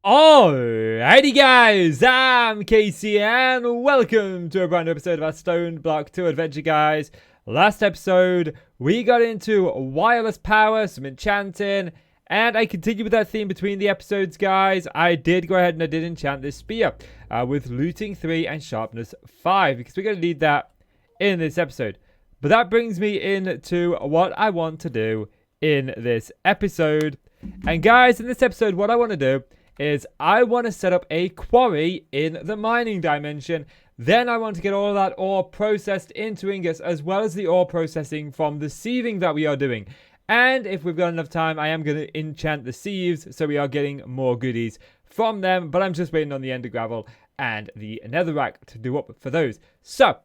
Alrighty guys, I'm Casey and welcome to a brand new episode of our StoneBlock 2 adventure, guys. Last episode, we got into wireless power, some enchanting, and I continued with that theme between the episodes, guys. I did go ahead and I did enchant this spear with looting 3 and sharpness 5 because we're going to need that in this episode. But that brings me into what I want to do in this episode. And guys, in this episode, what I want to do is I want to set up a quarry in the mining dimension. Then I want to get all of that ore processed into ingots, as well as the ore processing from the sieving that we are doing. And if we've got enough time, I am going to enchant the sieves, so we are getting more goodies from them. But I'm just waiting on the ender gravel and the netherrack to do up for those. So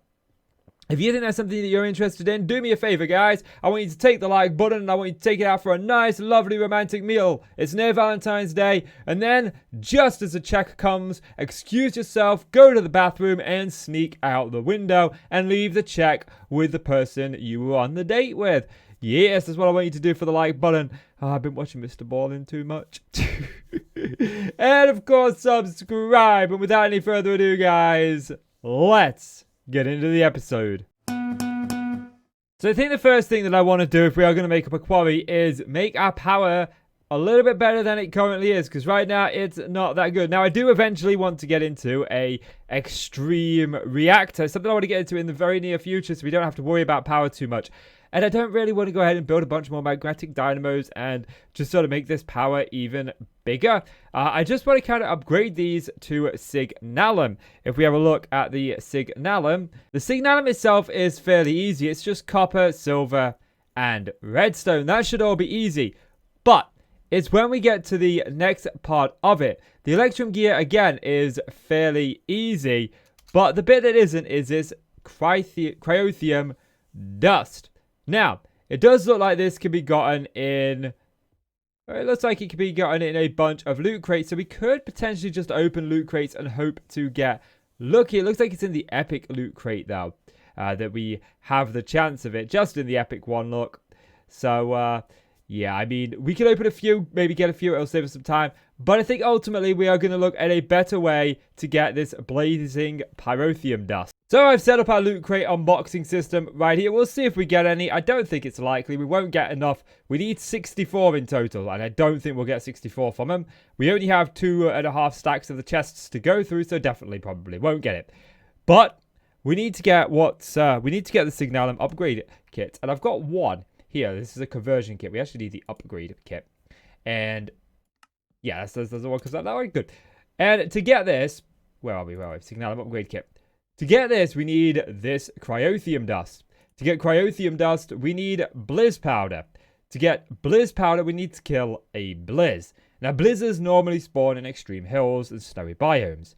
if you think that's something that you're interested in, do me a favor, guys. I want you to take the like button and I want you to take it out for a nice, lovely, romantic meal. It's near Valentine's Day. And then, just as the check comes, excuse yourself, go to the bathroom and sneak out the window and leave the check with the person you were on the date with. Yes, that's what I want you to do for the like button. Oh, I've been watching Mr. Ballin too much. And of course, subscribe. And without any further ado, guys, let's get into the episode. So I think the first thing that I want to do if we are going to make up a quarry is make our power a little bit better than it currently is, because right now it's not that good. Now I do eventually want to get into a extreme reactor, something I want to get into in the very near future so we don't have to worry about power too much. And I don't really want to go ahead and build a bunch more magnetic dynamos and just sort of make this power even bigger. I just want to kind of upgrade these to Signalum. If we have a look at the Signalum itself is fairly easy. It's just copper, silver, and redstone. That should all be easy. But it's when we get to the next part of it. The Electrum Gear, again, is fairly easy. But the bit that isn't is this Crystium Dust. Now, it does look like this can be gotten in... It looks like it can be gotten in a bunch of loot crates. So we could potentially just open loot crates and hope to get lucky. It looks like it's in the epic loot crate, though. That we have the chance of it. Just in the epic one, look. So, yeah, I mean, we can open a few. Maybe get a few. It'll save us some time. But I think ultimately we are going to look at a better way to get this blazing Crystium Dust. So I've set up our loot crate unboxing system right here. We'll see if we get any. I don't think it's likely. We won't get enough. We need 64 in total, and I don't think we'll get 64 from them. We only have 2.5 stacks of the chests to go through, so definitely probably won't get it. But we need to get we need to get the Signalum upgrade kit, and I've got one here. This is a conversion kit. We actually need the upgrade kit, and yeah, that's the one because that one good. And to get this, where are we? Signalum upgrade kit. To get this, we need this Crystium Dust. To get Crystium Dust, we need Blizz Powder. To get Blizz Powder, we need to kill a Blizz. Now, Blizzards normally spawn in extreme hills and snowy biomes.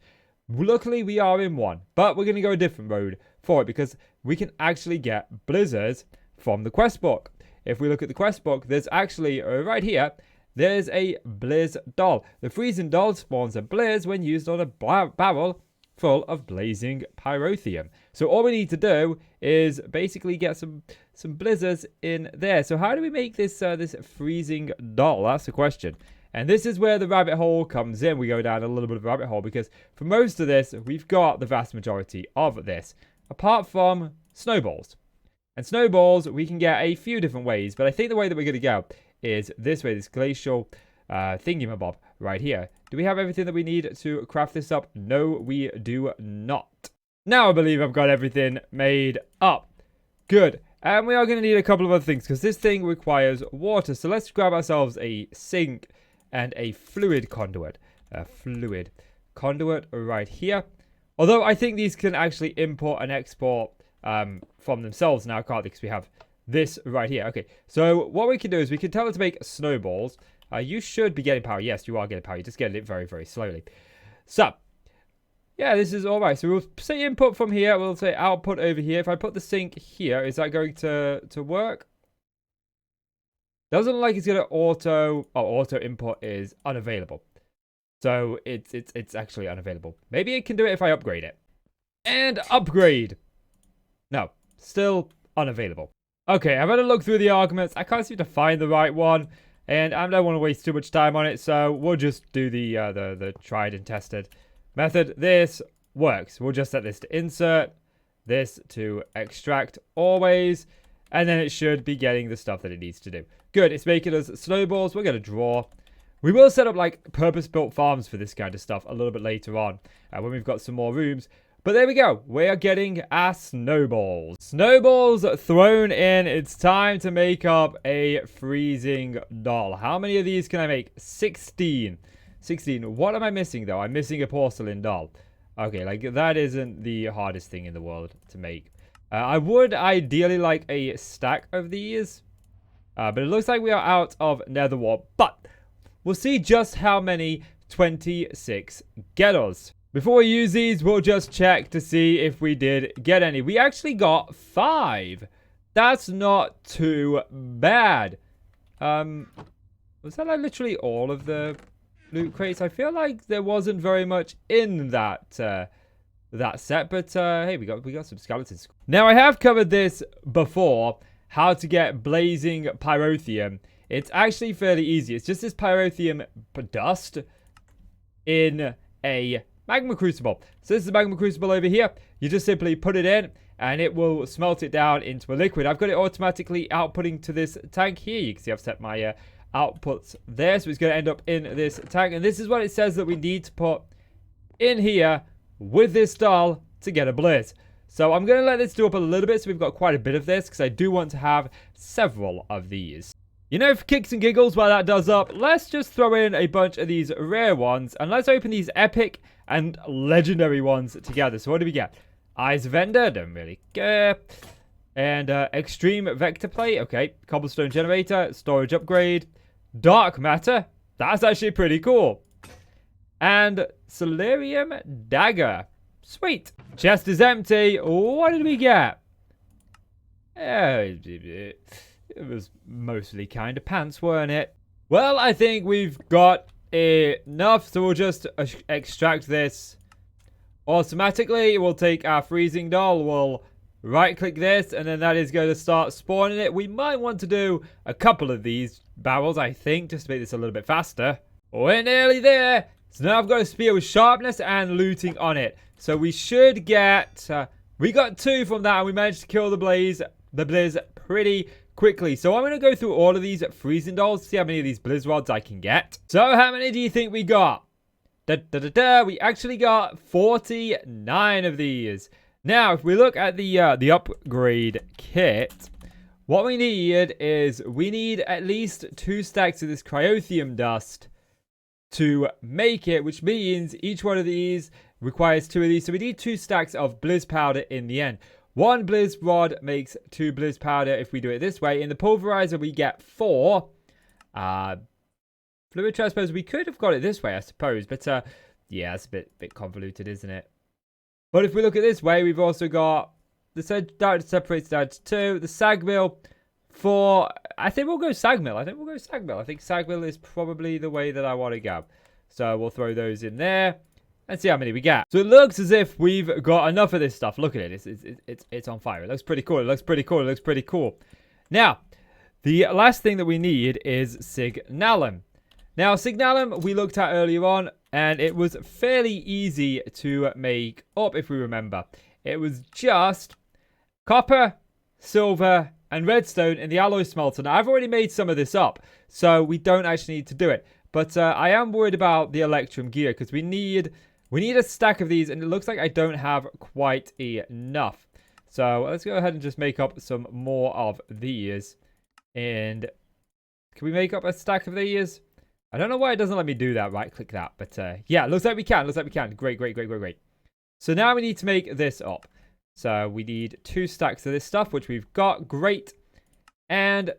Luckily, we are in one, but we're going to go a different road for it because we can actually get Blizzards from the quest book. If we look at the quest book, there's actually, right here, there's a Blizz doll. The freezing doll spawns a Blizz when used on a barrel full of blazing pyrotheum. So all we need to do is basically get some blizzards in there. So how do we make this this freezing doll? That's the question. And this is where the rabbit hole comes in. We go down a little bit of a rabbit hole because for most of this, we've got the vast majority of this, apart from snowballs. And snowballs, we can get a few different ways, but I think the way that we're going to go is this way, this glacial thingamabob right here. Do we have everything that we need to craft this up? No, we do not. Now I believe I've got everything made up. Good. And we are going to need a couple of other things because this thing requires water. So let's grab ourselves a sink and a fluid conduit. A fluid conduit right here. Although I think these can actually import and export from themselves now, can't they? Because we have this right here. Okay, so what we can do is we can tell it to make snowballs. You should be getting power. Yes, you are getting power. You're just getting it very, very slowly. So, yeah, this is all right. So we'll say input from here. We'll say output over here. If I put the sink here, is that going to work? Doesn't look like it's going to auto... Oh, auto import is unavailable. So it's actually unavailable. Maybe it can do it if I upgrade it. And upgrade. No, still unavailable. Okay, I've had a look through the arguments. I can't seem to find the right one. And I don't want to waste too much time on it, so we'll just do the tried and tested method. This works. We'll just set this to insert, this to extract always, and then it should be getting the stuff that it needs to do. Good, it's making us snowballs. We're going to draw. We will set up like purpose-built farms for this kind of stuff a little bit later on when we've got some more rooms. But there we go. We are getting our snowballs. Snowballs thrown in. It's time to make up a freezing doll. How many of these can I make? 16. 16. What am I missing, though? I'm missing a porcelain doll. Okay, like that isn't the hardest thing in the world to make. I would ideally like a stack of these. But it looks like we are out of nether wart. But we'll see just how many 26 get us. Before we use these, we'll just check to see if we did get any. We actually got 5. That's not too bad. Was that like literally all of the loot crates? I feel like there wasn't very much in that set, but hey, we got some skeletons. Now I have covered this before, how to get blazing pyrotheum. It's actually fairly easy. It's just this pyrotheum dust in a magma crucible. So this is the magma crucible over here. You just simply put it in and it will smelt it down into a liquid. I've got it automatically outputting to this tank here. You can see I've set my outputs there. So it's going to end up in this tank. And this is what it says that we need to put in here with this doll to get a blizz. So I'm going to let this do up a little bit so we've got quite a bit of this because I do want to have several of these. You know, for kicks and giggles, while that does up, let's just throw in a bunch of these rare ones. And let's open these epic and legendary ones together. So what do we get? Eyes of Ender, don't really care. And extreme vector plate, okay. Cobblestone generator, storage upgrade. Dark matter, that's actually pretty cool. And Solarium dagger, sweet. Chest is empty. What did we get? It was mostly kind of pants, weren't it? Well, I think we've got enough, so we'll just extract this automatically. We'll take our freezing doll, we'll right click this, and then that is going to start spawning it. We might want to do a couple of these barrels, I think, just to make this a little bit faster. We're nearly there. So now I've got a spear with sharpness and looting on it. So we should get, we got 2 from that, and we managed to kill the blizz pretty quickly. So I'm going to go through all of these freezing dolls, see how many of these blizz rods I can get. So how many do you think we got? We actually got 49 of these. Now, if we look at the upgrade kit, what we need is we need at least 2 stacks of this Crystium Dust to make it, which means each one of these requires 2 of these. So we need 2 stacks of blizz powder in the end. 1 blizz rod makes 2 blizz powder if we do it this way. In the pulverizer, we get 4. Fluid transpose, we could have got it this way, I suppose. But yeah, it's a bit convoluted, isn't it? But if we look at this way, we've also got the direct separates down to 2. The sag mill, 4. I think we'll go sag mill. I think sag mill is probably the way that I want to go. So we'll throw those in there. And see how many we get. So it looks as if we've got enough of this stuff. Look at it. It's on fire. It looks pretty cool. Now, the last thing that we need is Signalum. Now, Signalum we looked at earlier on, and it was fairly easy to make up, if we remember. It was just copper, silver, and redstone in the alloy smelter. Now, I've already made some of this up, so we don't actually need to do it. But I am worried about the Electrum Gear, because we need a stack of these, and it looks like I don't have quite enough. So let's go ahead and just make up some more of these. And can we make up a stack of these? I don't know why it doesn't let me do that. Right click that. But yeah, looks like we can. Great. So now we need to make this up. So we need 2 stacks of this stuff, which we've got. Great. And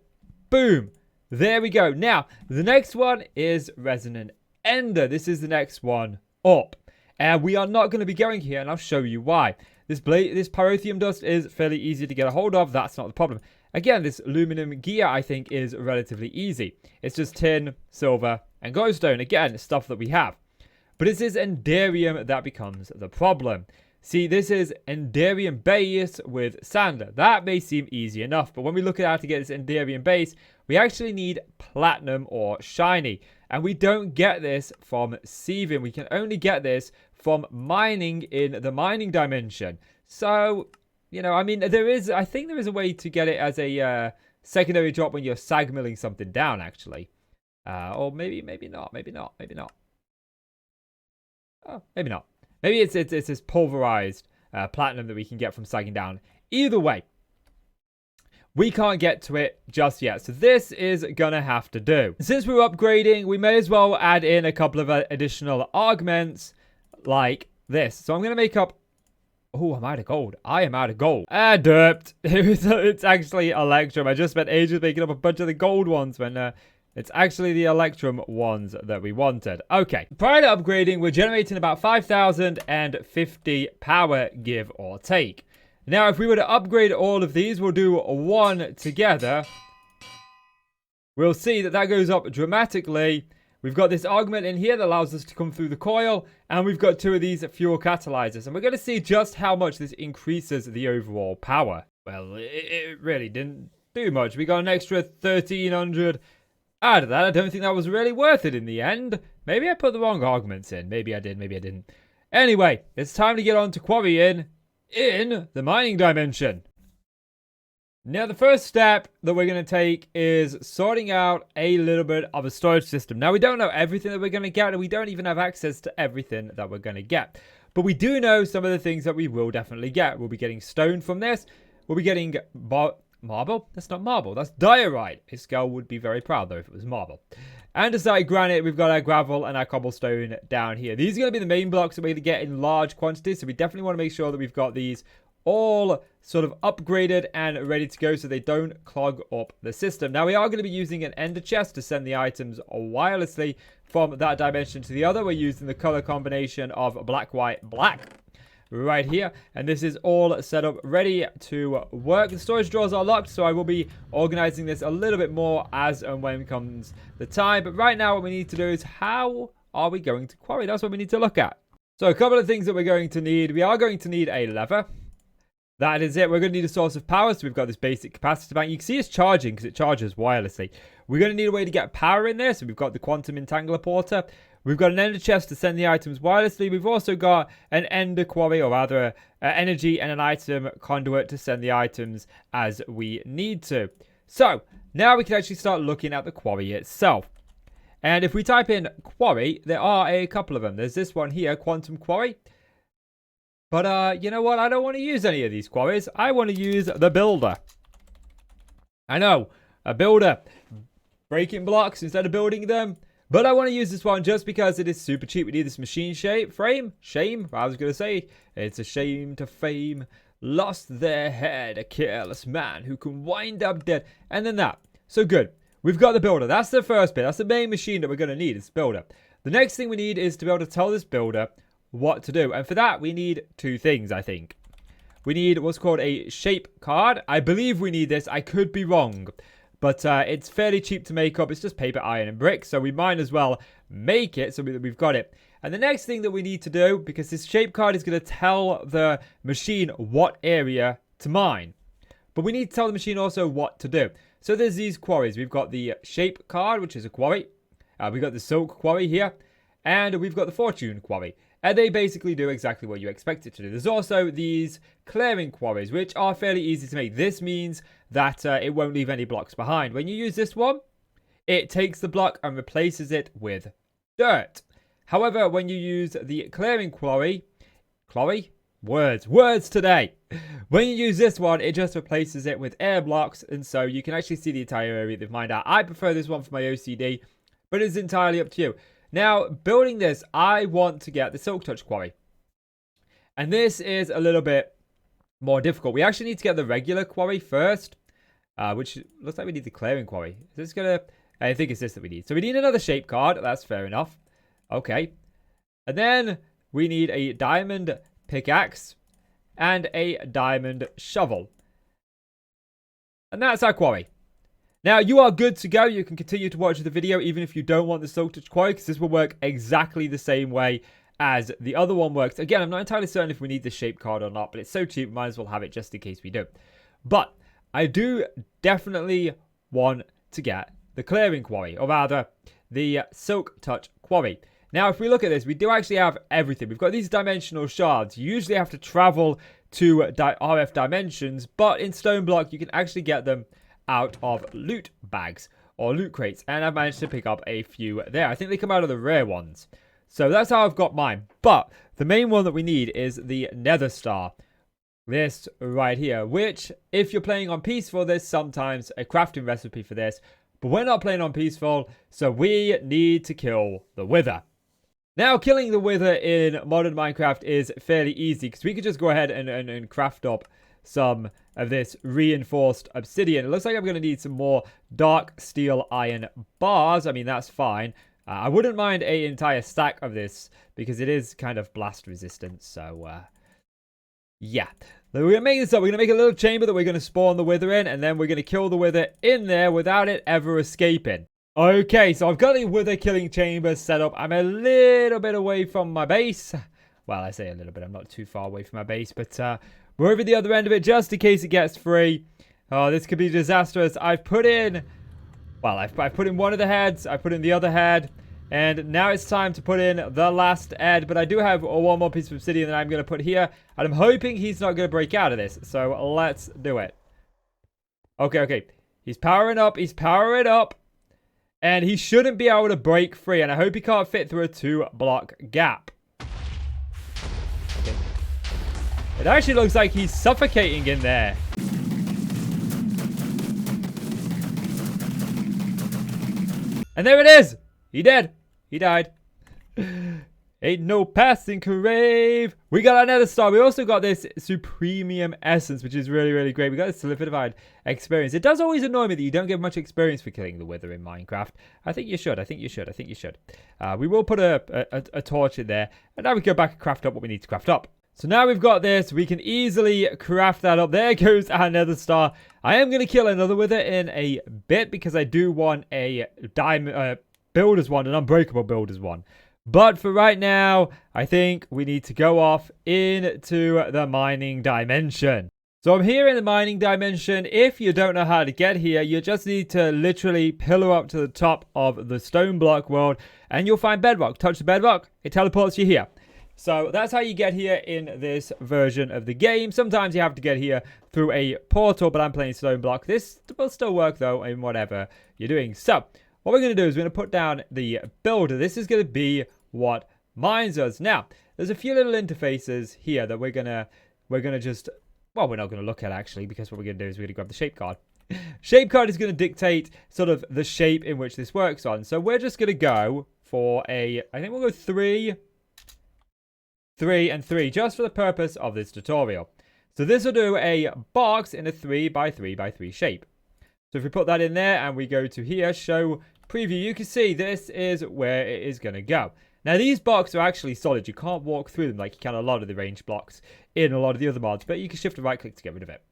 boom. There we go. Now, the next one is Resonant Ender. This is the next one up. And we are not going to be going here, and I'll show you why. This pyrotheum dust is fairly easy to get a hold of. That's not the problem. Again, this aluminum gear, I think, is relatively easy. It's just tin, silver, and glowstone. Again, stuff that we have. But it's this enderium that becomes the problem. See, this is enderium base with sand. That may seem easy enough, but when we look at how to get this enderium base, we actually need platinum or shiny. And we don't get this from sieving. We can only get this from mining in the mining dimension. So, you know, I mean, I think there is a way to get it as a secondary drop when you're sag milling something down, actually. Or maybe not. Oh, maybe not. Maybe it's this pulverized platinum that we can get from sagging down. Either way, we can't get to it just yet. So this is gonna have to do. Since we're upgrading, we may as well add in a couple of additional augments like this. So I'm gonna make up... Oh, I'm out of gold. I am out of gold. Derped. It's actually Electrum. I just spent ages making up a bunch of the gold ones when it's actually the Electrum ones that we wanted. Okay. Prior to upgrading, we're generating about 5,050 power, give or take. Now, if we were to upgrade all of these, we'll do one together. We'll see that that goes up dramatically. We've got this augment in here that allows us to come through the coil. And we've got 2 of these fuel catalyzers. And we're going to see just how much this increases the overall power. Well, it really didn't do much. We got an extra 1,300 out of that. I don't think that was really worth it in the end. Maybe I put the wrong augments in. Maybe I did, maybe I didn't. Anyway, it's time to get on to quarrying in the mining dimension. Now, the first step that we're going to take is sorting out a little bit of a storage system. Now, we don't know everything that we're going to get, and we don't even have access to everything that we're going to get. But we do know some of the things that we will definitely get. We'll be getting stone from this. We'll be getting marble? That's not marble. That's diorite. His girl would be very proud, though, if it was marble. Andesite, granite, we've got our gravel and our cobblestone down here. These are going to be the main blocks that we're going to get in large quantities, so we definitely want to make sure that we've got these all sort of upgraded and ready to go so they don't clog up the system. Now, we are going to be using an ender chest to send the items wirelessly from that dimension to the other. We're using the color combination of black, white, black right here, and this is all set up ready to work. The storage drawers are locked, so I will be organizing this a little bit more as and when comes the time. But right now what we need to do is, how are we going to quarry? That's what we need to look at. So a couple of things that we're going to need. We are going to need a lever. That is it. We're going to need a source of power. So we've got this basic capacitor bank. You can see it's charging because it charges wirelessly. We're going to need a way to get power in there. So we've got the quantum entangler porter. We've got an ender chest to send the items wirelessly. We've also got an ender quarry, or rather energy and an item conduit to send the items as we need to. So now we can actually start looking at the quarry itself. And if we type in quarry, there are a couple of them. There's this one here, quantum quarry. But you know what? I don't want to use any of these quarries. I want to use the builder. I know, a builder. Breaking blocks instead of building them. But I want to use this one just because it is super cheap. We need this machine frame. Shame, I was going to say. It's a shame to fame. Lost their head, a careless man who can wind up dead. And then that. So good. We've got the builder. That's the first bit. That's the main machine that we're going to need, is builder. The next thing we need is to be able to tell this builder what to do. And for that, we need 2 things, I think. We need what's called a shape card. I believe we need this. I could be wrong. But it's fairly cheap to make up. It's just paper, iron, and brick. So we might as well make it so that we've got it. And the next thing that we need to do, because this shape card is going to tell the machine what area to mine. But we need to tell the machine also what to do. So there's these quarries. We've got the shape card, which is a quarry. We've got the silk quarry here. And we've got the fortune quarry. And they basically do exactly what you expect it to do. There's also these clearing quarries, which are fairly easy to make. This means that it won't leave any blocks behind. When you use this one, it takes the block and replaces it with dirt. However, when you use the clearing quarry, words today. When you use this one, it just replaces it with air blocks, and so you can actually see the entire area they've mined out. I prefer this one for my OCD, but it's entirely up to you. Now, building this, I want to get the Silk Touch quarry. And this is a little bit more difficult. We actually need to get the regular quarry first, which looks like we need the clearing quarry. Is this going to... I think it's this that we need. So we need another shape card. That's fair enough. Okay. And then we need a diamond pickaxe and a diamond shovel. And that's our quarry. Now, you are good to go. You can continue to watch the video even if you don't want the Silk Touch quarry, because this will work exactly the same way as the other one works. Again, I'm not entirely certain if we need the shape card or not, but it's so cheap, might as well have it just in case we do. But I do definitely want to get the clearing quarry, or rather the silk touch quarry. Now, if we look at this, we do actually have everything. We've got these dimensional shards. You usually have to travel to RF dimensions, but in StoneBlock, you can actually get them out of loot bags or loot crates. And I've managed to pick up a few there. I think they come out of the rare ones. So that's how I've got mine. But the main one that we need is the Nether Star. This right here, which if you're playing on Peaceful, there's sometimes a crafting recipe for this. But we're not playing on Peaceful, so we need to kill the Wither. Now, killing the Wither in modern Minecraft is fairly easy because we could just go ahead and craft up some of this reinforced obsidian. It looks like I'm going to need some more dark steel iron bars. I mean, that's fine. I wouldn't mind an entire stack of this because it is kind of blast resistant. So, yeah. We're going to make this up. We're going to make a little chamber that we're going to spawn the Wither in, and then we're going to kill the Wither in there without it ever escaping. Okay, so I've got the Wither killing chamber set up. I'm a little bit away from my base. Well, I say a little bit. I'm not too far away from my base, but we're over the other end of it just in case it gets free. Oh, this could be disastrous. I've put in one of the heads. I put in the other head. And now it's time to put in the last head. But I do have one more piece of obsidian that I'm going to put here. And I'm hoping he's not going to break out of this. So let's do it. Okay. He's powering up. He's powering up. And he shouldn't be able to break free. And I hope he can't fit through a 2-block gap. Okay. It actually looks like he's suffocating in there. And there it is. He dead. He died. Ain't no passing crave. We got another star. We also got this Supremium Essence, which is really, really great. We got this solidified experience. It does always annoy me that you don't get much experience for killing the Wither in Minecraft. I think you should. We will put a torch in there. And now we go back and craft up what we need to craft up. So now we've got this. We can easily craft that up. There goes our Nether Star. I am going to kill another Wither in a bit because I do want a diamond builder's one, an unbreakable builder's one. But for right now, I think we need to go off into the mining dimension. So I'm here in the mining dimension. If you don't know how to get here, you just need to literally pillar up to the top of the StoneBlock world and you'll find bedrock. Touch the bedrock, it teleports you here. So that's how you get here in this version of the game. Sometimes you have to get here through a portal, but I'm playing StoneBlock. This will still work though in whatever you're doing. So what we're going to do is we're going to put down the builder. This is going to be what mines us. Now, there's a few little interfaces here that we're going to just, well, we're not going to look at actually, because what we're going to do is we're going to grab the shape card. Shape card is going to dictate sort of the shape in which this works on. So we're just going to go for I think we'll go 3, 3, and 3, just for the purpose of this tutorial. So this will do a box in a 3 by 3 by 3 shape. So if we put that in there and we go to here, show preview, you can see this is where it is going to go. Now, these blocks are actually solid. You can't walk through them like you can a lot of the range blocks in a lot of the other mods, but you can shift and right click to get rid of it.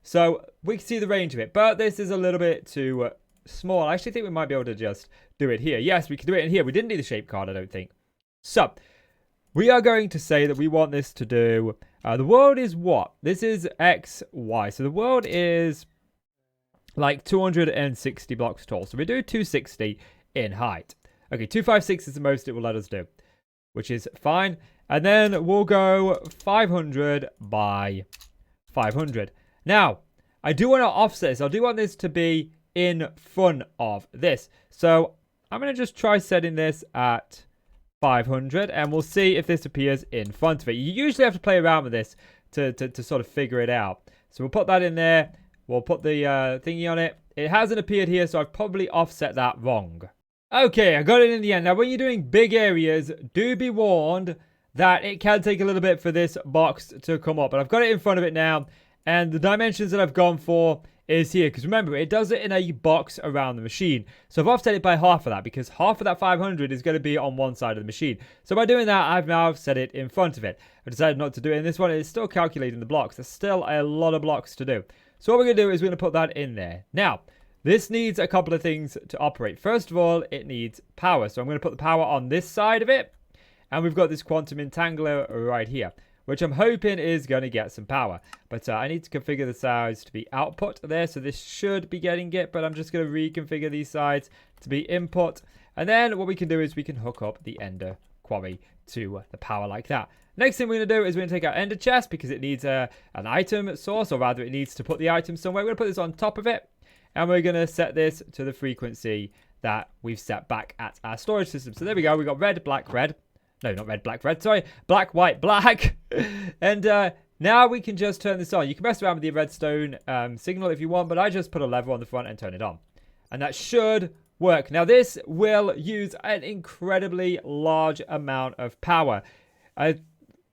So we can see the range of it, but this is a little bit too small. I actually think we might be able to just do it here. Yes, we can do it in here. We didn't need the shape card, I don't think. So we are going to say that we want this to do, the world is what? This is X, Y. So the world is like 260 blocks tall. So we do 260 in height. Okay, 256 is the most it will let us do, which is fine. And then we'll go 500 by 500. Now, I do want to offset this. I do want this to be in front of this. So I'm going to just try setting this at 500 and we'll see if this appears in front of it. You usually have to play around with this to sort of figure it out. So we'll put that in there. We'll put the thingy on it. It hasn't appeared here, so I've probably offset that wrong. Okay, I got it in the end. Now, when you're doing big areas, do be warned that it can take a little bit for this box to come up. But I've got it in front of it now, and the dimensions that I've gone for is here. Because remember, it does it in a box around the machine. So I've offset it by half of that, because half of that 500 is going to be on one side of the machine. So by doing that, I've now set it in front of it. I decided not to do it in this one. It's still calculating the blocks. There's still a lot of blocks to do. So what we're going to do is we're going to put that in there. Now, this needs a couple of things to operate. First of all, it needs power. So I'm going to put the power on this side of it. And we've got this quantum entangler right here. which I'm hoping is going to get some power. But I need to configure the sides to be output there, so this should be getting it, but I'm just going to reconfigure these sides to be input. And then what we can do is we can hook up the Ender Quarry to the power like that. Next thing we're going to do is we're going to take our Ender chest because it needs an item source, or rather it needs to put the item somewhere. We're going to put this on top of it, and we're going to set this to the frequency that we've set back at our storage system. So there we go. We got red, black, red. No, not red, black, red. Sorry. Black, white, black. And now we can just turn this on. You can mess around with the redstone signal if you want, but I just put a lever on the front and turn it on. And that should work. Now this will use an incredibly large amount of power. A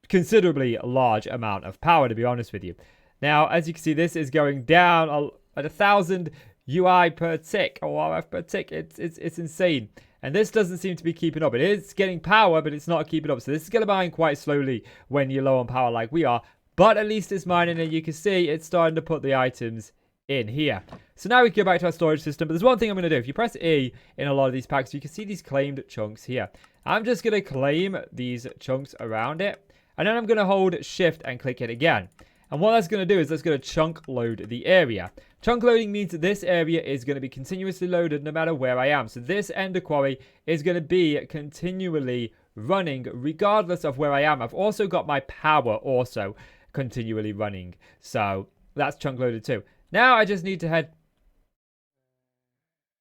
considerably large amount of power, to be honest with you. Now, as you can see, this is going down at 1,000 UI per tick, or RF per tick. It's insane. And this doesn't seem to be keeping up. It is getting power, but it's not keeping up. So this is going to mine quite slowly when you're low on power like we are. But at least it's mining, and you can see it's starting to put the items in here. So now we can go back to our storage system. But there's one thing I'm going to do. If you press E in a lot of these packs, you can see these claimed chunks here. I'm just going to claim these chunks around it. And then I'm going to hold shift and click it again. And what that's going to do is that's going to chunk load the area. Chunk loading means that this area is going to be continuously loaded no matter where I am. So this Ender Quarry is going to be continually running regardless of where I am. I've also got my power also continually running. So that's chunk loaded too. Now I just need to head...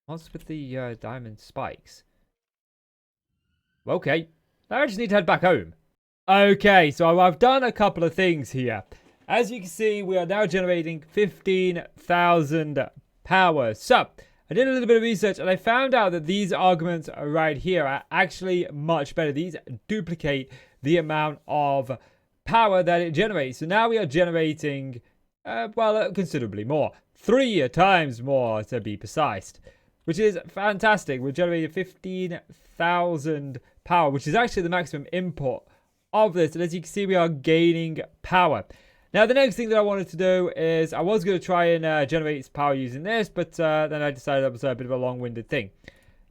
What's with the diamond spikes? Okay. Now I just need to head back home. Okay, so I've done a couple of things here. As you can see, we are now generating 15,000 power. So, I did a little bit of research and I found out that these arguments right here are actually much better. These duplicate the amount of power that it generates. So now we are generating, considerably more. 3 times more to be precise. Which is fantastic. We're generating 15,000 power, which is actually the maximum input of this. And as you can see, we are gaining power. Now, the next thing that I wanted to do is I was going to try and generate power using this, but then I decided that was a bit of a long-winded thing.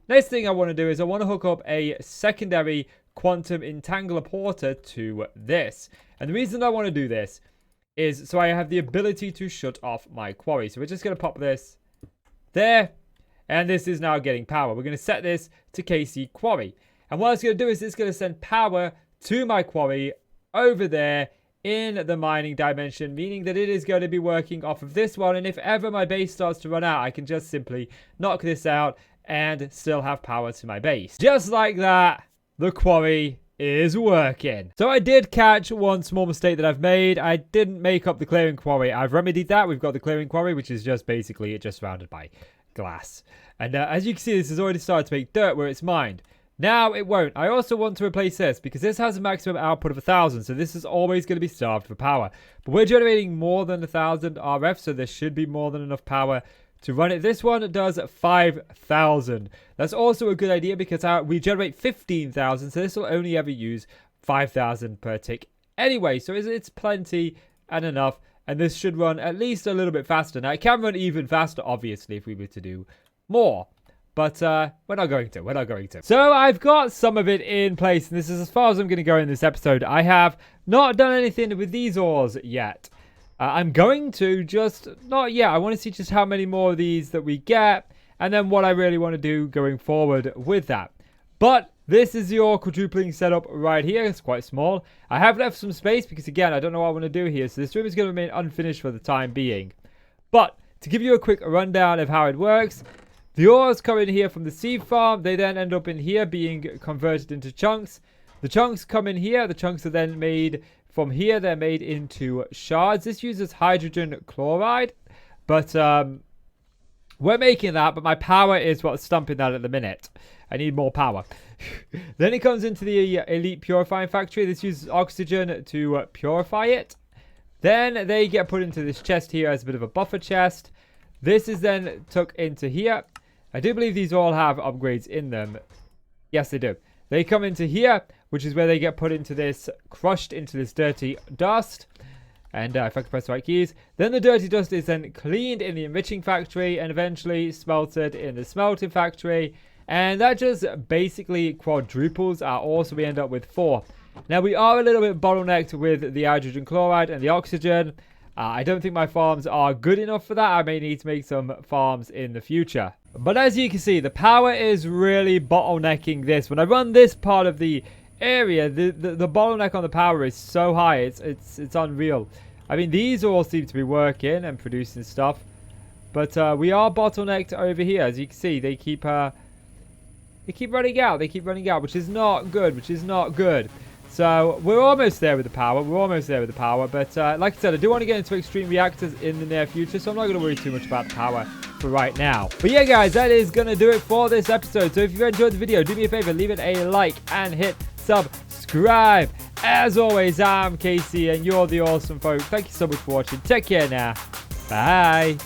Next thing I want to do is I want to hook up a secondary quantum entangler porter to this. And the reason I want to do this is so I have the ability to shut off my quarry. So we're just going to pop this there, and this is now getting power. We're going to set this to KC Quarry. And what it's going to do is it's going to send power to my quarry over there in the mining dimension, meaning that it is going to be working off of this one. And if ever my base starts to run out, I can just simply knock this out and still have power to my base. Just like that, the quarry is working. So I did catch one small mistake that I've made. I didn't make up the clearing quarry. I've remedied that. We've got the clearing quarry, which is just basically just surrounded by glass. And as you can see, this has already started to make dirt where it's mined. Now it won't. I also want to replace this because this has a maximum output of 1,000. So this is always going to be starved for power. But we're generating more than 1,000 RF. So there should be more than enough power to run it. This one does 5,000. That's also a good idea because we generate 15,000. So this will only ever use 5,000 per tick anyway. So it's plenty and enough. And this should run at least a little bit faster. Now it can run even faster, obviously, if we were to do more. But we're not going to. We're not going to. So I've got some of it in place. And this is as far as I'm going to go in this episode. I have not done anything with these ores yet. I'm going to just not yet. I want to see just how many more of these that we get. And then what I really want to do going forward with that. But this is your quadrupling setup right here. It's quite small. I have left some space because, again, I don't know what I want to do here. So this room is going to remain unfinished for the time being. But to give you a quick rundown of how it works... The ores come in here from the seed farm. They then end up in here being converted into chunks. The chunks come in here. The chunks are then made from here. They're made into shards. This uses hydrogen chloride. But we're making that. But my power is what's stumping that at the minute. I need more power. Then it comes into the elite purifying factory. This uses oxygen to purify it. Then they get put into this chest here as a bit of a buffer chest. This is then took into here. I do believe these all have upgrades in them. Yes, they do. They come into here, which is where they get put into this, crushed into this dirty dust. And if I can press the right keys. Then the dirty dust is then cleaned in the enriching factory and eventually smelted in the smelting factory. And that just basically quadruples our ore, so we end up with 4. Now, we are a little bit bottlenecked with the hydrogen chloride and the oxygen. I don't think my farms are good enough for that. I may need to make some farms in the future. But as you can see, the power is really bottlenecking this. When I run this part of the area, the bottleneck on the power is so high. It's unreal. I mean, these all seem to be working and producing stuff. But we are bottlenecked over here. As you can see, they keep running out. They keep running out, which is not good. So we're almost there with the power. But like I said, I do want to get into extreme reactors in the near future, so I'm not going to worry too much about the power for right now. But yeah, guys, that is going to do it for this episode. So if you've enjoyed the video, do me a favor, leave it a like and hit subscribe. As always, I'm Casey, and you're the awesome folks. Thank you so much for watching. Take care now. Bye.